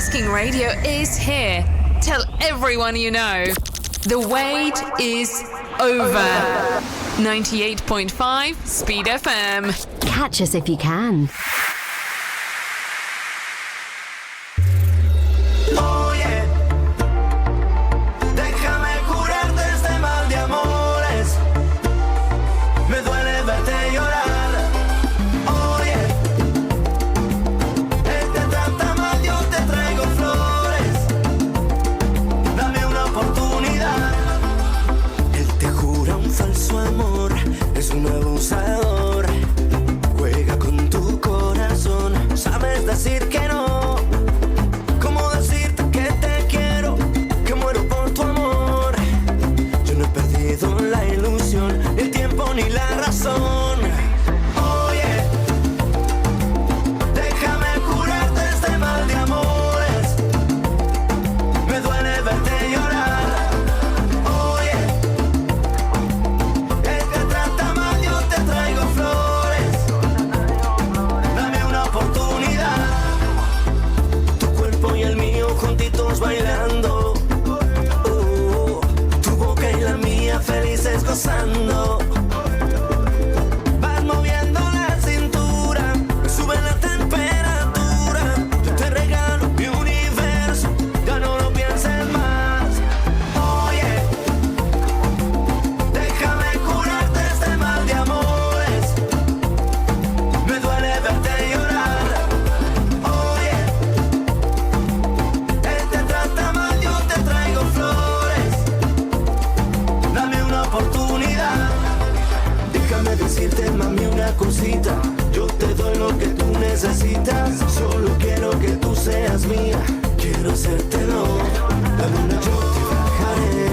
Asking Radio is here. Tell everyone you know. The wait is over. 98.5 Speed FM. Catch us if you can. Juega con tu corazón, sabes decir que no. ¿Cómo decirte que te quiero? Que muero por tu amor. Yo no he perdido la ilusión, ni el tiempo ni la razón. Oye, déjame curarte este mal de amores. Me duele verte llorar. Bailando, tu boca y la mía felices gozando. Vas moviendo la cintura, me sube la temperatura. Yo te regalo mi universo, ya no lo pienses más. Oye, déjame curarte este mal de amores. Me duele verte llorar. Decirte, mami, una cosita. Yo te doy lo que tú necesitas. Solo quiero que tú seas mía. Quiero hacértelo. La luna yo te bajaré.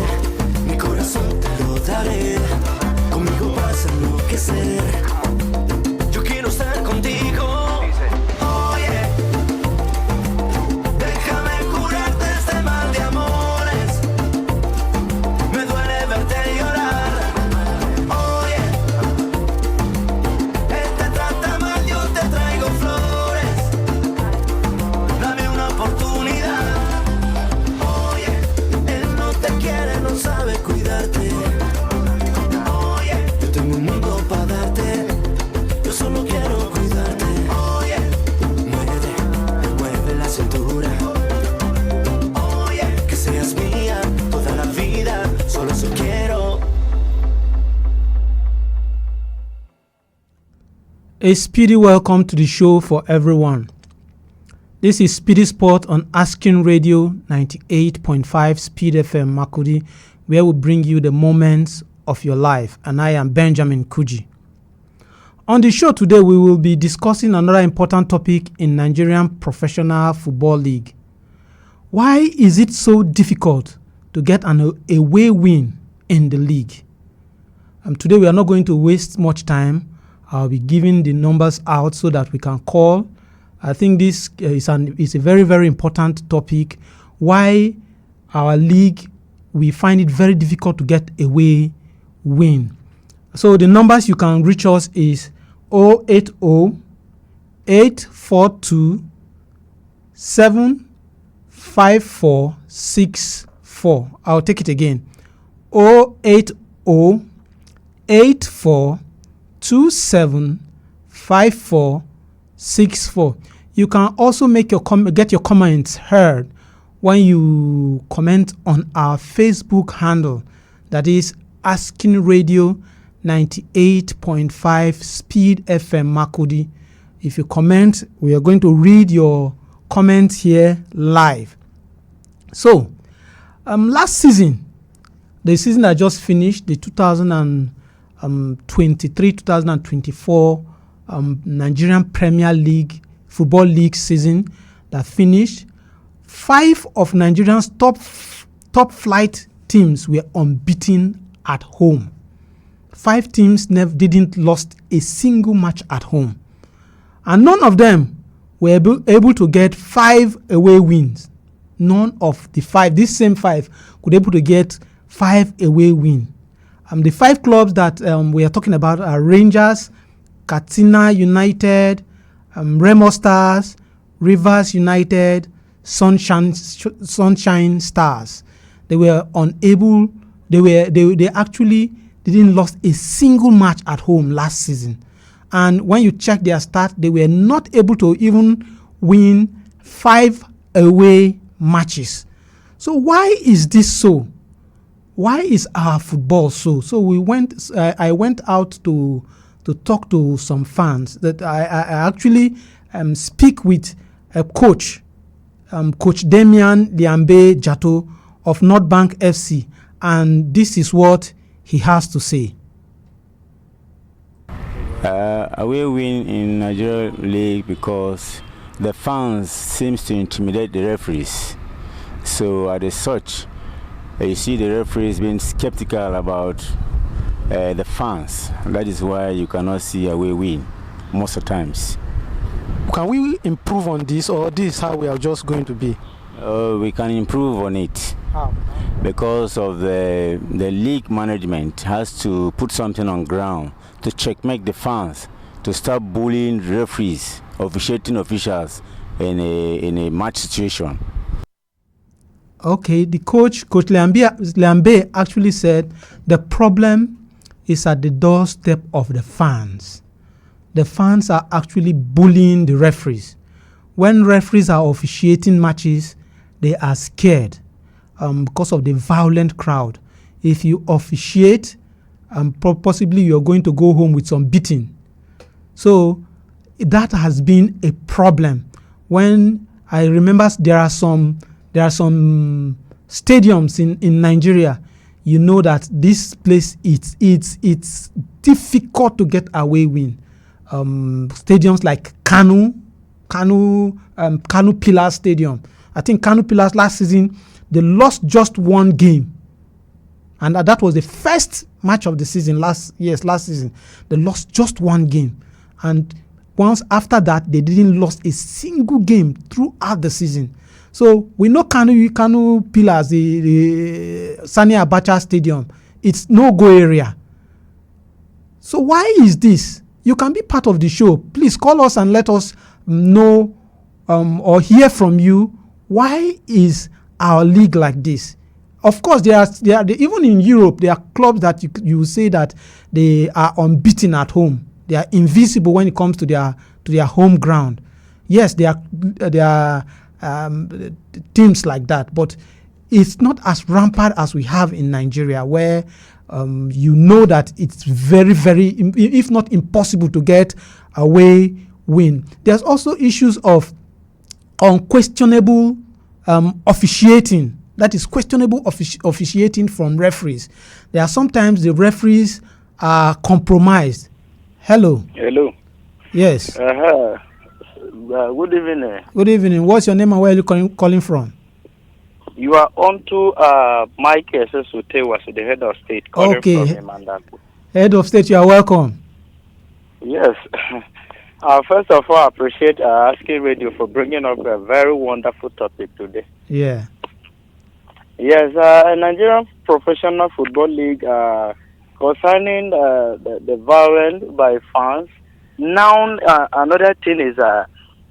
Mi corazón te lo daré. Conmigo vas a enloquecer. Yo quiero estar contigo. A speedy welcome to the show for everyone. This is SPEEDy Sports on Asking Radio 98.5 Speed FM Makudi, where we bring you the moments of your life. And I am Benjamin Kuji. On the show today, we will be discussing another important topic in Nigerian Professional Football League. Why is it so difficult to get an away win in the league? Today, we are not going to waste much time. I'll be giving the numbers out so that we can call. I think this is a very, very important topic. Why our league, we find it very difficult to get away win. So the numbers you can reach us is 080 842 75464. I'll take it again. 080 84 275464. You can also make get your comments heard when you comment on our Facebook handle, that is Asking Radio 98.5 Speed FM Makudi. If you comment, we are going to read your comments here live. So, last season, the season that just finished, the 2023-2024 Nigerian Premier League Football League season that finished, 5 of Nigeria's top flight teams were unbeaten at home. 5 teams didn't lost a single match at home, and none of them were able to get 5 away wins. None of the 5, these same 5, could able to get 5 away wins. The 5 clubs that we are talking about are Rangers, Katsina United, Remo Stars, Rivers United, Sunshine Stars. They were unable. They actually didn't lost a single match at home last season. And when you check their stats, they were not able to even win 5 away matches. So why is this so? Why is our football so? So I went out to talk to some fans. That I actually speak with a coach, Coach Damian Liambe Jato of North Bank FC, and this is what he has to say. Away win in Nigeria League because the fans seems to intimidate the referees. So as such, you see the referees being skeptical about the fans. That is why you cannot see away win most of the times. Can we improve on this, or this is how we are just going to be? We can improve on it. How? Because of the league management has to put something on ground to checkmate the fans, to stop bullying referees, officiating officials in a match situation. Okay, the Coach Liambe actually said the problem is at the doorstep of the fans. The fans are actually bullying the referees. When referees are officiating matches, they are scared because of the violent crowd. If you officiate, possibly you're going to go home with some beating. So that has been a problem. When I remember there are some stadiums in Nigeria, you know that this place it's difficult to get away win. Stadiums like Kanu Pillars Stadium. I think Kanu Pillars last season they lost just one game, and that was the first match of the season last season. They lost just one game, and once after that they didn't lost a single game throughout the season. So we know Kanu Pillars, the Sani Abacha Stadium, it's no-go area. So why is this? You can be part of the show. Please call us and let us know or hear from you. Why is our league like this? Of course, there are even in Europe, there are clubs that you say that they are unbeaten at home. They are invisible when it comes to their home ground. Yes, there are teams like that, but it's not as rampant as we have in Nigeria, where you know that it's very, very, if not impossible, to get away win. There's also issues of unquestionable officiating. That is questionable officiating from referees. There are sometimes the referees are compromised. Hello. Yes. Good evening. Good evening. What's your name and where are you calling from? You are on to Mike Esesutewa, the head of state. Okay. From Imandaku. Head of state, you are welcome. Yes. First of all, I appreciate Asking Radio for bringing up a very wonderful topic today. Yeah. Yes, Nigerian Professional Football League concerning the violence by fans. Now, another thing is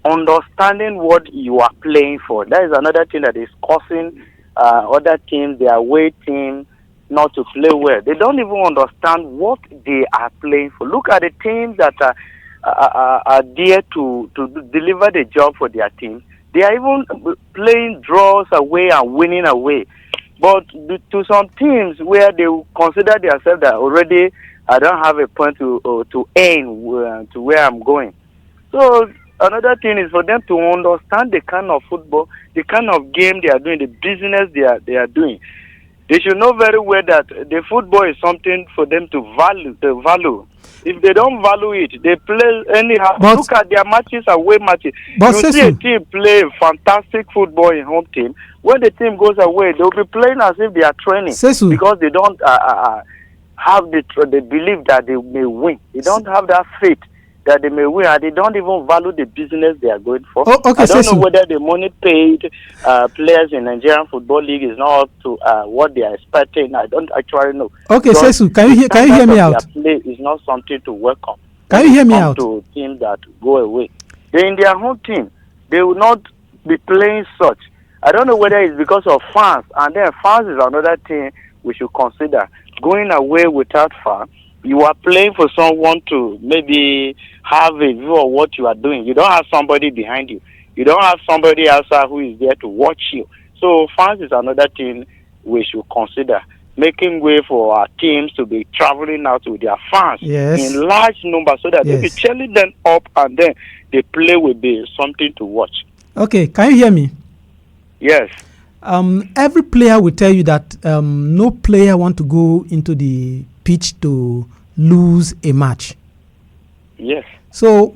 understanding what you are playing for. That is another thing that is causing other teams, their away team, not to play well. They don't even understand what they are playing for. Look at the teams that are there to deliver the job for their team. They are even playing draws away and winning away. But to some teams where they consider themselves that already I don't have a point to aim to where I'm going. So another thing is for them to understand the kind of football, the kind of game they are doing, the business they are doing. They should know very well that the football is something for them to value. If they don't value it, they play anyhow. But, look at their matches, away matches. But you see a team play fantastic football in home team. When the team goes away, they'll be playing as if they are training because they don't have the belief that they may win. They don't have that faith that they may win, and they don't even value the business they are going for. Oh, okay, I don't know whether the money paid players in Nigerian Football League is not up to what they are expecting. I don't actually know. Okay, Sesu, can you hear me out? Their play is not something to welcome. Can you hear me out? To teams that go away, they in their home team, they will not be playing such. I don't know whether it's because of fans, and then fans is another thing we should consider. Going away without fans, you are playing for someone to maybe have a view of what you are doing. You don't have somebody behind you. You don't have somebody outside who is there to watch you. So fans is another thing we should consider. Making way for our teams to be traveling out with their fans in large numbers so that they be cheering them up, and then the play will be something to watch. Okay, can you hear me? Yes. Every player will tell you that no player want to go into the pitch to lose a match. Yes. So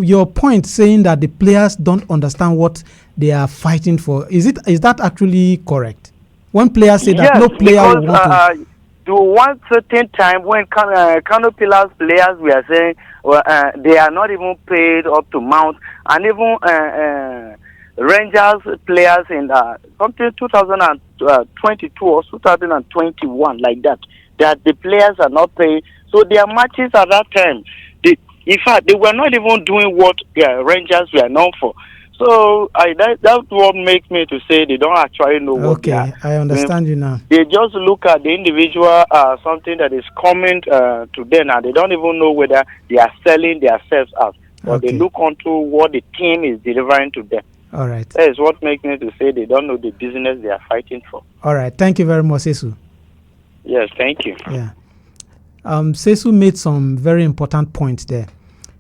your point saying that the players don't understand what they are fighting for, is that actually correct? One player said that no player will want to. To one certain time when Canopilas players were saying they are not even paid up to mount, and even Rangers players in something 2022 or 2021 like that the players are not paid. So their matches at that time, in fact, they were not even doing what Rangers were known for. So that's what makes me to say they don't actually know what they are. Okay, I understand you now. They just look at the individual something that is coming to them, and they don't even know whether they are selling themselves out, but they look onto what the team is delivering to them. All right. That is what makes me to say they don't know the business they are fighting for. All right. Thank you very much, Sesu. Yes, thank you. Yeah. Sesu made some very important points there.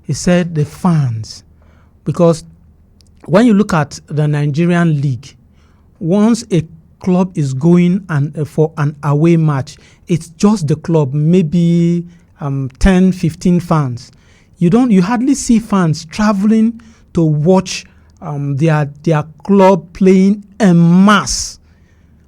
He said the fans, because when you look at the Nigerian league, once a club is going for an away match, it's just the club, maybe 10, 15 fans. You hardly see fans traveling to watch their club playing en masse.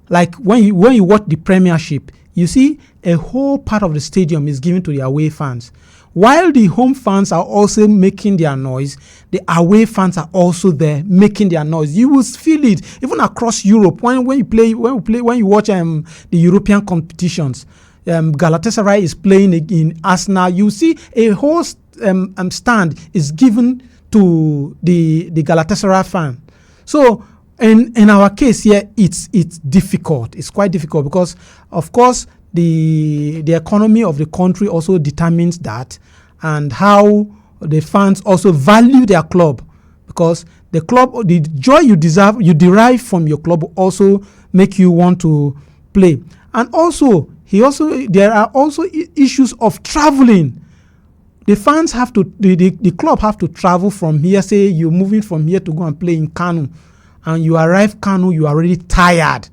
Like when you watch the Premiership, you see a whole part of the stadium is given to the away fans. While the home fans are also making their noise, the away fans are also there making their noise. You will feel it even across Europe when you watch the European competitions. Galatasaray is playing in Arsenal. You see a whole stand is given to the Galatasaray fan. So in our case here, it's difficult. It's quite difficult because, of course, the economy of the country also determines that, and how the fans also value their club, because the joy you derive from your club will also make you want to play. And also there are also issues of traveling. The fans have to the club have to travel from here. Say you're moving from here to go and play in Kano, and you arrive Kano, you are already tired.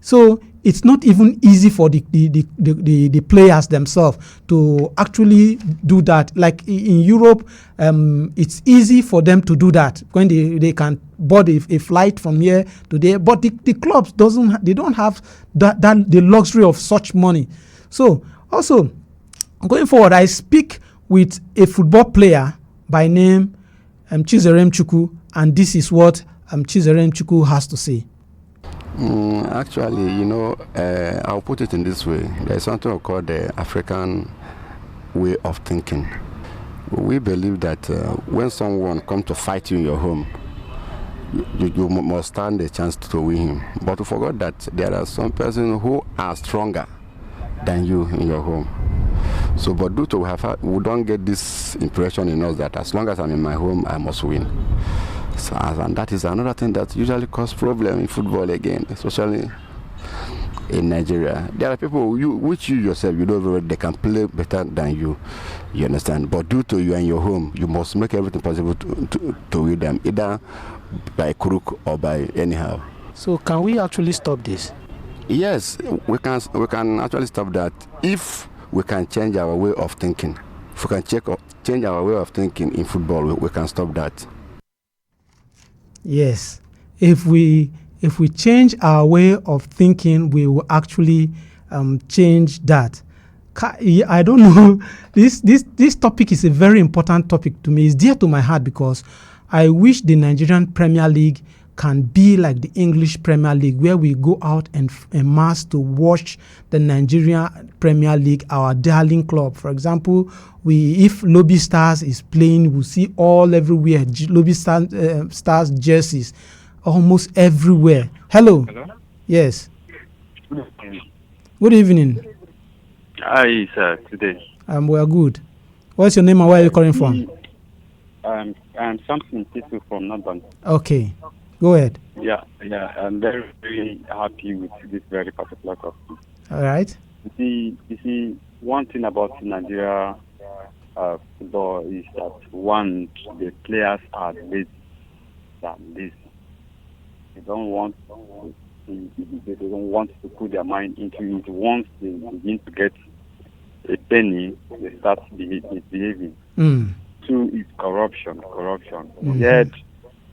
So it's not even easy for the players themselves to actually do that. Like in Europe, it's easy for them to do that when they can board a flight from here to there. But the clubs don't have that the luxury of such money. So also going forward, I speak with a football player by name Chizerem Chukwu, and this is what Chizerem Chukwu has to say. Actually, I'll put it in this way. There's something called the African way of thinking. We believe that when someone comes to fight you in your home, you must stand a chance to win him. But we forgot that there are some persons who are stronger than you in your home. So, but due to we don't get this impression in us that as long as I'm in my home, I must win. So, and that is another thing that usually causes problem in football again, especially in Nigeria. There are people which you yourself, you don't they can play better than you. You understand? But due to you and your home, you must make everything possible to win them, either by crook or by anyhow. So can we actually stop this? Yes, we can actually stop that if we can change our way of thinking. If we can change our way of thinking in football, we can stop that. Yes, if we change our way of thinking, we will actually change that. I don't know. This topic is a very important topic to me. It's dear to my heart because I wish the Nigerian Premier League can be like the English Premier League, where we go out and en masse to watch the Nigerian Premier League, our darling club. For example, if Lobby Stars is playing, we'll see all everywhere Lobby Stars jerseys. almost everywhere. Hello. Hello? Yes. Good evening. Hi, sir. Today. We are good. What's your name and where are you calling from? I'm something peaceful from Northern. Okay. Go ahead. Yeah. I'm very, very happy with this very particular topic. All right. You see, one thing about Nigeria football is that one, the players are lazy. They don't want to put their mind into it. Once they begin to get a penny, they start misbehaving. Two is corruption. Yet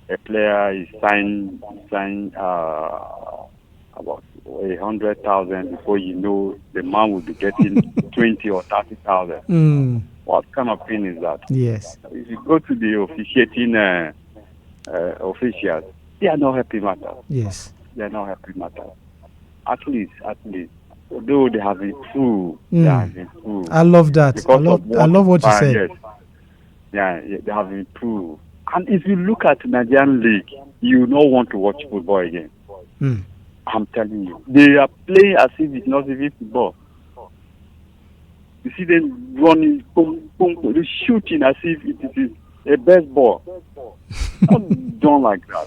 a player is signed about 100,000 before you know the man will be getting 20 or 30,000. What kind of thing is that? Yes. If you go to the officiating officials, they are not happy matters. Yes. They are not happy matters. At least, although they have improved, they have improved. I love that. I love what you said. Yes. Yeah, they have improved. And if you look at Nigerian league, you don't want to watch football again. I'm telling you, they are playing as if it's not even football. You see them running, shooting as if it is a baseball. Not done like that.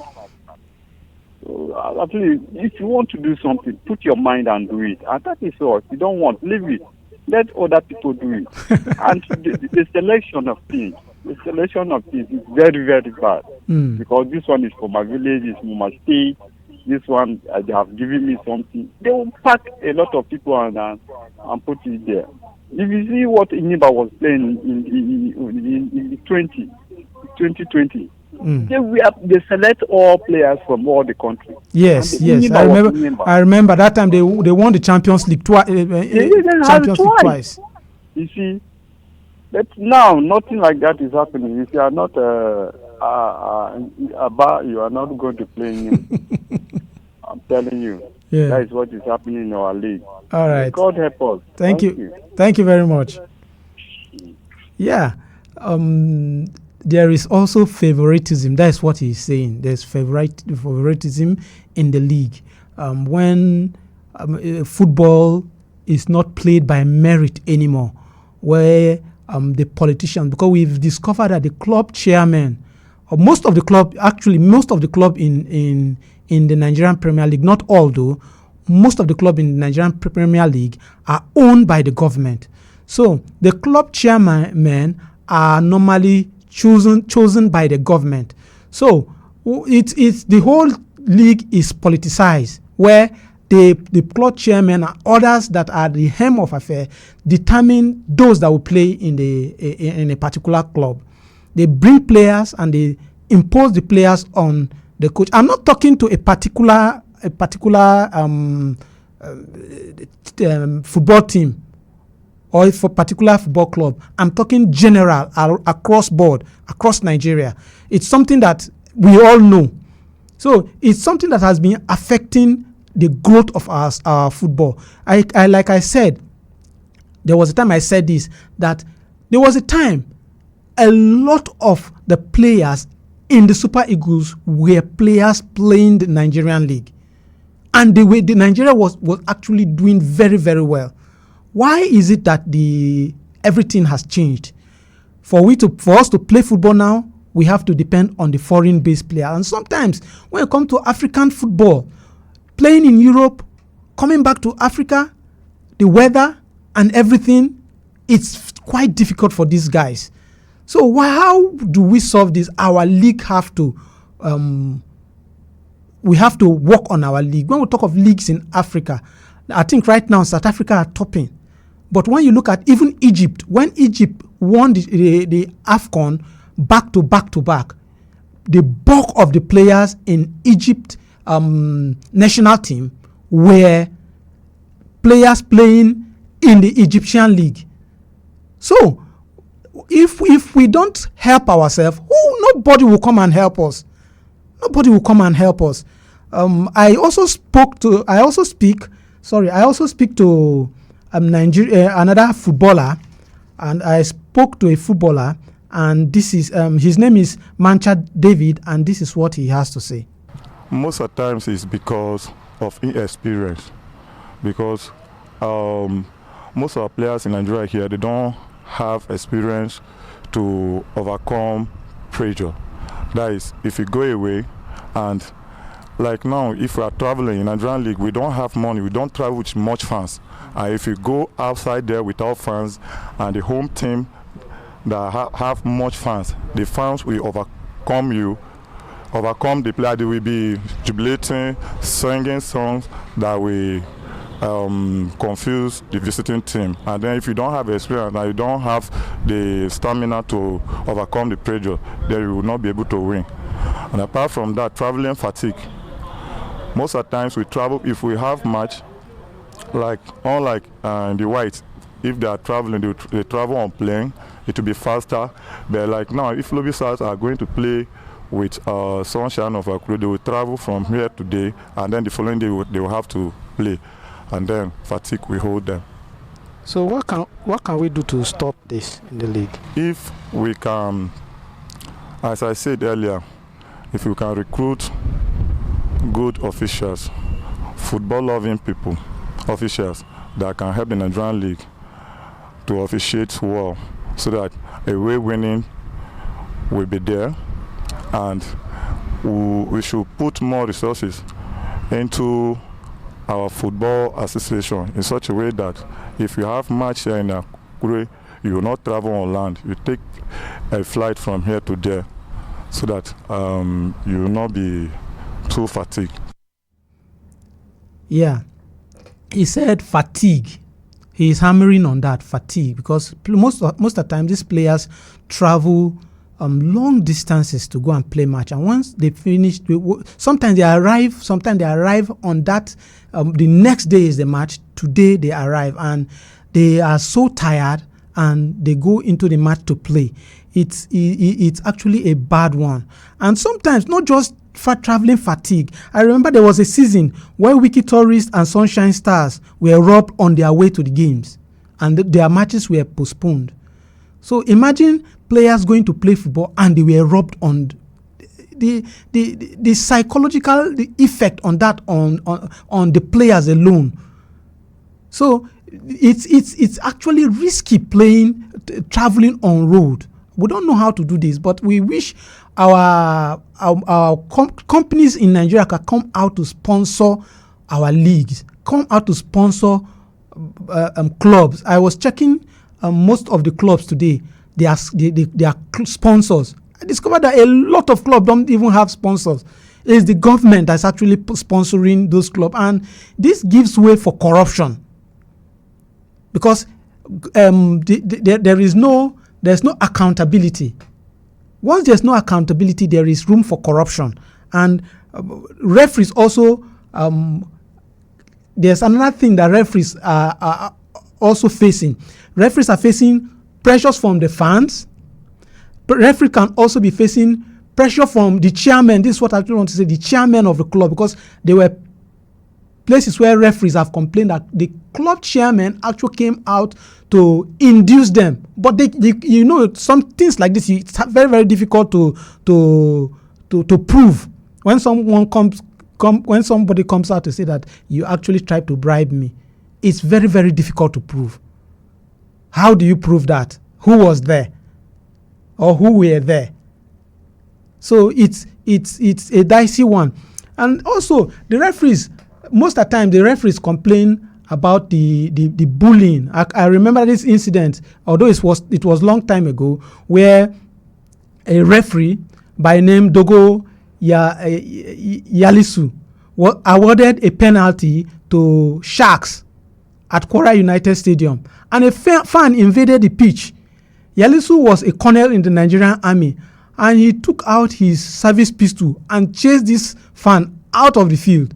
So, at least, if you want to do something, put your mind and do it. And that is all. If you don't want, leave it. Let other people do it. And the selection of things is very, very bad. Because this one is for my village, it's for my state. This one, they have given me something. They will pack a lot of people and put it there. If you see what Iniba was playing in 2020, they select all players from all the countries. Yes. I remember that time they won the Champions League twice. You see, but now nothing like that is happening. If you are not you are not going to play in. I'm telling you. Yeah. That is what is happening in our league. All right. God help us. Thank you. Thank you very much. Yeah. There is also favoritism. That is what he's saying. There's favoritism in the league. When football is not played by merit anymore, where the politicians, because we've discovered that the club chairman, or most of the club in the Nigerian Premier League, not all though, most of the club in the Nigerian Premier League are owned by the government. So the club chairmen are normally chosen by the government. So it's the whole league is politicized, where the club chairman and others that are the hem of affair determine those that will play in a particular club. They bring players and they impose the players on the coach. I'm not talking to a particular football team or for particular football club. I'm talking general across board, across Nigeria. It's something that we all know. So it's something that has been affecting the growth of our football. I like I said, there was a time I said this, that there was a time a lot of the players in the Super Eagles were players playing the Nigerian league. And the way the Nigeria was actually doing very, very well. Why is it that everything has changed? For us to play football now, we have to depend on the foreign-based player. And sometimes when it comes to African football, playing in Europe, coming back to Africa, the weather and everything, it's quite difficult for these guys. So how do we solve this? Our league we have to work on our league. When we talk of leagues in Africa, I think right now South Africa are topping. But when you look at even Egypt, when Egypt won the AFCON back to back, the bulk of the players in Egypt national team were players playing in the Egyptian league. So if we don't help ourselves, nobody will come and help us. Nobody will come and help us. I also speak to Nigeria, another footballer, and I spoke to a footballer, and this is his name is Mancha David, and this is what he has to say. most of the times it's because of inexperience. Because most of our players in Nigeria here, they don't have experience to overcome pressure. That is, if you go away and like now, if we are traveling in Nigerian league, we don't have money, we don't travel with much fans. And if you go outside there without fans and the home team that have much fans, the fans will overcome you, overcome the player. They will be jubilating, singing songs that will confuse the visiting team. And then if you don't have experience and you don't have the stamina to overcome the pressure, then you will not be able to win. And apart from that, traveling fatigue. Most of the times we travel, if we have match, like unlike the whites, if they are traveling, they travel on plane, it will be faster. But like now, if Lobby Stars are going to play with Sunshine of Akure, they will travel from here today, and then the following day they will have to play. And then fatigue will hold them. So what can we do to stop this in the league? If We can, as I said earlier, if we can recruit good officials, football-loving people, officials that can help the Nigerian league to officiate well, so that away winning will be there, and we should put more resources into our football association in such a way that if you have match here in Akure, you will not travel on land. You take a flight from here to there, so that you will not be too fatigued. Yeah, he said fatigue. He is hammering on that fatigue because most of the time these players travel long distances to go and play match, and once they finish, sometimes they arrive on that. The next day is the match. Today they arrive and they are so tired, and they go into the match to play. It's actually a bad one, and sometimes not just for traveling fatigue. I remember there was a season where Wiki Tourists and Sunshine Stars were robbed on their way to the games, and their matches were postponed. So imagine players going to play football and they were robbed on the psychological effect on that on the players alone. So it's actually risky traveling on road. We don't know how to do this, but we wish our companies in Nigeria can come out to sponsor our leagues, come out to sponsor clubs. I was checking most of the clubs today. They are sponsors. I discovered that a lot of clubs don't even have sponsors. It's the government that's actually sponsoring those clubs, and this gives way for corruption because there's no accountability. Once there's no accountability, there is room for corruption. And referees also, there's another thing that referees are also facing. Referees are facing pressures from the fans. Referee can also be facing pressure from the chairman. This is what I want to say, the chairman of the club, because there were places where referees have complained that the club chairman actually came out to induce them. But some things like this, it's very, very difficult to prove. When when somebody comes out to say that you actually tried to bribe me, it's very, very difficult to prove. How do you prove that? Who was there? Or who were there? So it's a dicey one. And also the referees, most of the time the referees complain about the bullying. I remember this incident, although it was long time ago, where a referee by name Dogo Yalisu awarded a penalty to Sharks at Kwara United Stadium, and a fan invaded the pitch. Yalisu was a colonel in the Nigerian army, and he took out his service pistol and chased this fan out of the field.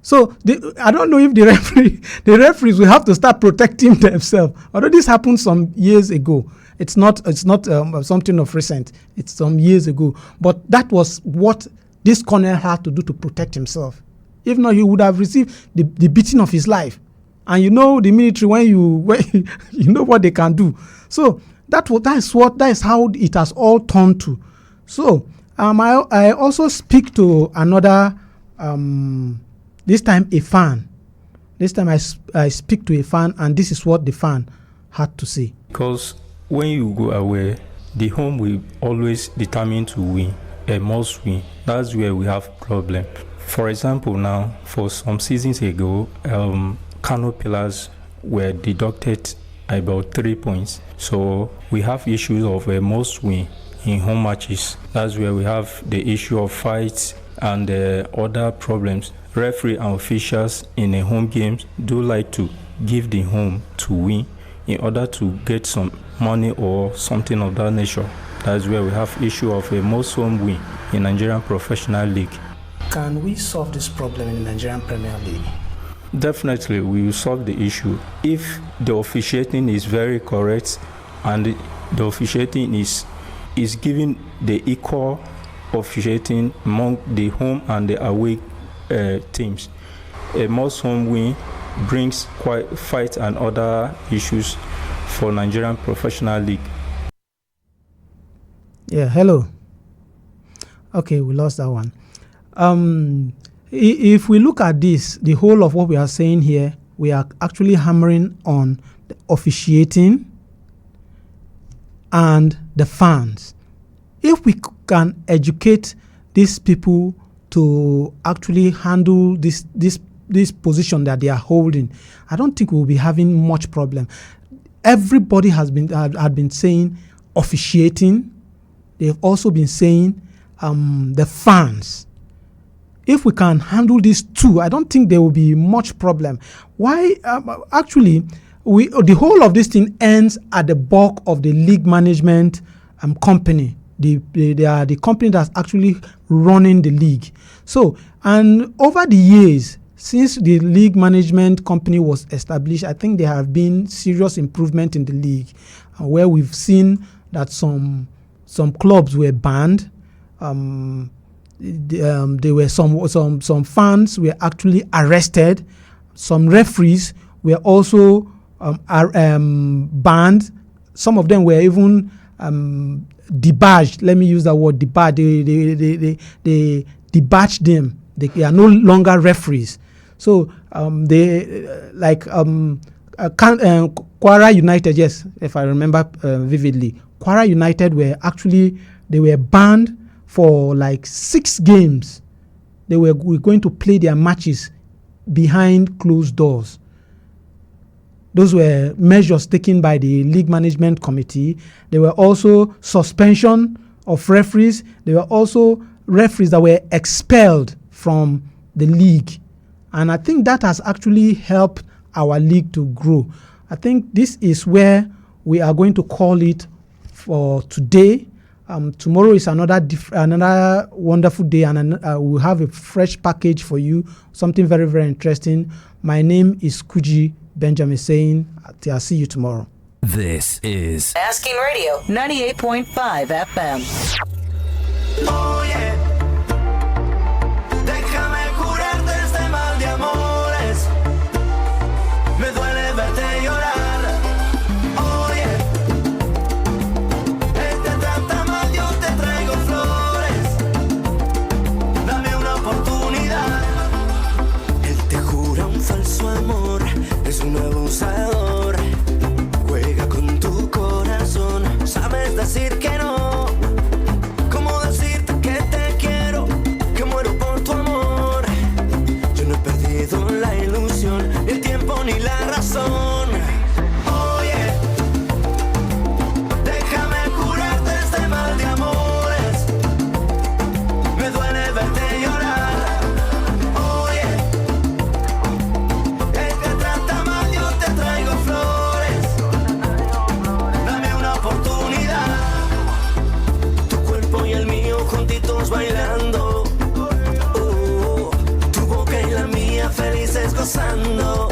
So I don't know if the referees will have to start protecting themselves. Although this happened some years ago, it's not something of recent. It's some years ago, but that was what this colonel had to do to protect himself. If not, he would have received the beating of his life. And you know the military, when you know what they can do. So that is how it has all turned to. So I also speak to another, this time a fan. This time I speak to a fan, and this is what the fan had to say. Because when you go away, the home will always determine to win, a must win. That's where we have problem. For example, now, for some seasons ago, Kano Pillars were deducted about 3 points. So we have issues of a must win in home matches. That's where we have the issue of fights and other problems. Referee and officials in the home games do like to give the home to win in order to get some money or something of that nature. That's where we have issue of a most home win in Nigerian Professional League. Can we solve this problem in the Nigerian Premier League? Definitely, we will solve the issue if the officiating is very correct and the officiating is giving the equal officiating among the home and the away teams. A most home win brings quite fight and other issues for Nigerian Professional League. Yeah, hello. Okay, we lost that one. If we look at this, the whole of what we are saying here, we are actually hammering on the officiating and the fans. If we can educate these people to actually handle this position that they are holding, I don't think we'll be having much problem. Everybody had been saying officiating. They've also been saying the fans. If we can handle these two, I don't think there will be much problem. Why? Actually, the whole of this thing ends at the bulk of the league management company. They are the company that's actually running the league. So, and over the years, since the league management company was established, I think there have been serious improvement in the league, where we've seen that some clubs were banned. There were some fans were actually arrested. Some referees were also banned. Some of them were even debadged. Let me use that word, debadged. They debadged them. They are no longer referees. So Kwara United, yes, if I remember vividly, Kwara United they were banned for like 6 games. They were going to play their matches behind closed doors. Those were measures taken by the league management committee. There were also suspension of referees. There were also referees that were expelled from the league. And I think that has actually helped our league to grow. I think this is where we are going to call it for today. Tomorrow is another wonderful day, and we'll have a fresh package for you, something very, very interesting. My name is Kuji Benjamin saying, I'll see you tomorrow. This is Asking Radio 98.5 FM. Oh yeah. Déjame curarte este mal de amores. Me duele verte llorar. Oh yeah. Él te trata mal, yo te traigo flores. Dame una oportunidad. Él te jura un falso amor. Es un abusador. Juega con tu corazón. Sabes decir que no. La ilusión, el tiempo ni la razón. Oye, déjame curarte este mal de amores. Me duele verte llorar. Oye, él te trata mal, yo te traigo flores. Dame una oportunidad. Tu cuerpo y el mío juntitos bailando. Felices gozando.